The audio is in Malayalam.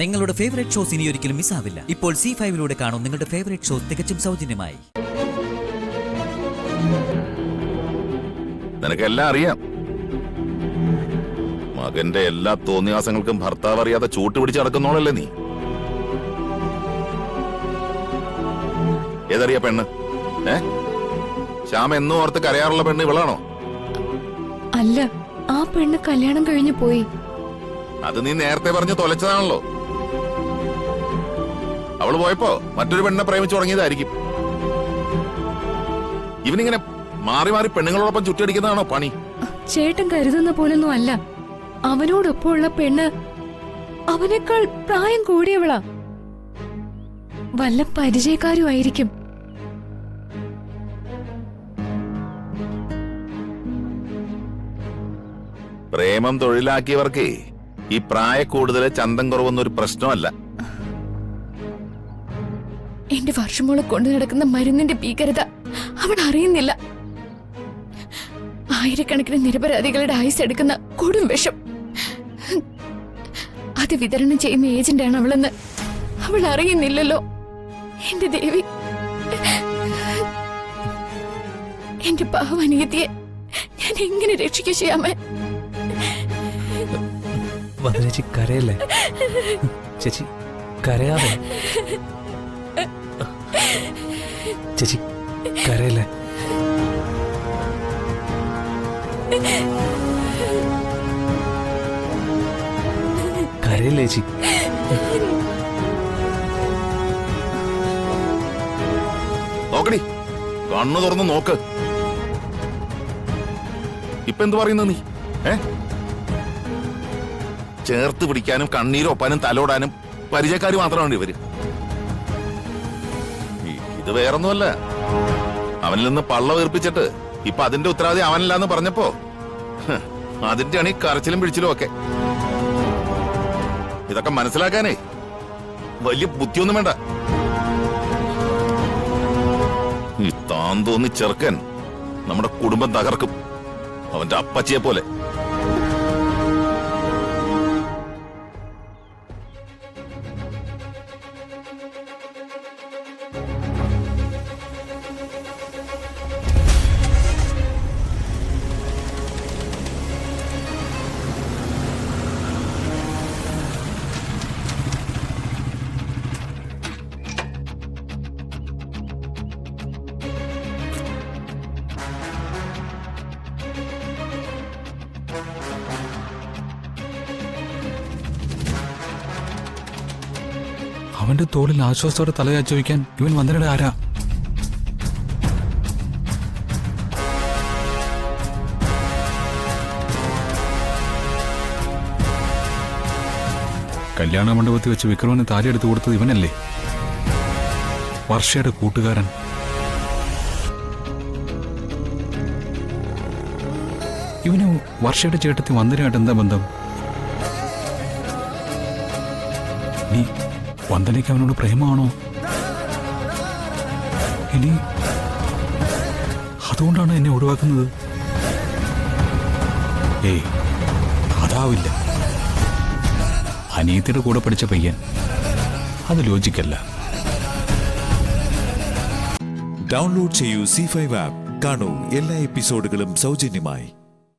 നിങ്ങളുടെ ഫേവറേറ്റ് ഷോസ് ഇനി ഒരിക്കലും മിസ്സാവില്ല. ഇപ്പോൾ C5-ലൂടെ കാണും നിങ്ങളുടെ ഫേവറേറ്റ് ഷോസ് തികച്ചും സൗജന്യമായി. നിനക്കെല്ലാം അറിയാം. മകന്റെ എല്ലാ തോന്നിയാസങ്ങൾക്കും ഭർത്താവ് അറിയാതെ ചൂട്ടുപിടിച്ച് നടക്കുന്നോളല്ലേ നീ? ഏതറിയ പെണ്ണ്? ശ്യാമ എന്നും ഓർത്ത് കരയാറുള്ള പെണ്ണ് ഇവളാണോ? അല്ല, ആ പെണ്ണ് കല്യാണം കഴിഞ്ഞു പോയി. അത് നീ നേരത്തെ പറഞ്ഞു തൊലച്ചതാണല്ലോ. അവള് പോയപ്പോ മറ്റൊരു പെണ്ണിനെ പ്രേമിച്ചു തുടങ്ങിയതായിരിക്കും. ഇവനിങ്ങനെ മാറി മാറി പെണ്ണുങ്ങളോടൊപ്പം ചുറ്റടിക്കുന്നതാണോ പണി? ചേട്ടൻ കരുതുന്ന പോലൊന്നും അല്ല. അവനോടൊപ്പമുള്ള പെണ്ണ് അവനേക്കാൾ പ്രായം കൂടിയവളാ. വല്ല പരിചയക്കാരുമായിരിക്കും. പ്രേമം തൊഴിലാക്കിയവർക്ക് ഈ പ്രായ കൂടുതൽ ചന്തം കുറവൊന്നും ഒരു പ്രശ്നമല്ല. എന്റെ വർഷമോളെ കൊണ്ടു നടക്കുന്ന മരുന്നിന്റെ ഭീകരത അവൻ അറിയുന്നില്ല. ആയിരക്കണക്കിന് നിരപരാധികളുടെ ആയുസ് എടുക്കുന്ന കൊടും വിഷം അത് വിതരണം ചെയ്യുന്ന ഏജന്റാണ് അവളെന്ന് അവൾ അറിയുന്നില്ലല്ലോ. എന്റെ ദേവി, എന്റെ പാവനീതിയെ ഞാൻ എങ്ങനെ രക്ഷിക്കുക ചെയ്യാമേ? ചേച്ചി കരയല്ലേ? ചേച്ചി കരയാതെ. ചേച്ചി കരയല്ലേ? കരയല്ലേ ചേച്ചി? നോക്കടി, കണ്ണു തുറന്ന് നോക്ക്. ഇപ്പൊ എന്ത് പറയുന്നു നീ? ചേർത്ത് പിടിക്കാനും കണ്ണീരൊപ്പാനും തലോടാനും പരിചയക്കാര് മാത്രമാണ് ഇവര്. ഇത് വേറൊന്നുമല്ല. അവനിൽ നിന്ന് പള്ള വീർപ്പിച്ചിട്ട് ഇപ്പൊ അതിന്റെ ഉത്തരവാദി അവനല്ലാന്ന് പറഞ്ഞപ്പോ അതിന്റെയാണ് ഈ കരച്ചിലും പിടിച്ചിലും ഒക്കെ. ഇതൊക്കെ മനസ്സിലാക്കാനേ വലിയ ബുദ്ധിയൊന്നും വേണ്ട. ഈ താൻ തോന്നി ചെറുക്കൻ നമ്മുടെ കുടുംബം തകർക്കും, അവന്റെ അപ്പച്ചിയെ പോലെ. അവന്റെ തോളിൽ ആശ്വാസത്തോടെ തലയാച്ചു വയ്ക്കാൻ ഇവൻ വന്ദനയുടെ ആരാ? കല്യാണ മണ്ഡപത്തിൽ വെച്ച് വിക്രമന് താലിയെടുത്ത് കൊടുത്തത് ഇവനല്ലേ? വർഷയുടെ കൂട്ടുകാരൻ. ഇവന് വർഷയുടെ ചേട്ടത്തി വന്ദനയായിട്ട് എന്താ ബന്ധം? നീ വന്ദനയ്ക്ക് അവനോട് പ്രേമമാണോ? ഇനി അതുകൊണ്ടാണ് എന്നെ ഒഴിവാക്കുന്നത്? ഏയ്, അതാവില്ല. അനിയത്തിയുടെ കൂടെ പഠിച്ച പയ്യൻ, അത് ലോജിക്കല്ല. ഡൗൺലോഡ് ചെയ്യൂ C5 ആപ്പ്. കാണൂ എല്ലാ എപ്പിസോഡുകളും സൗജന്യമായി.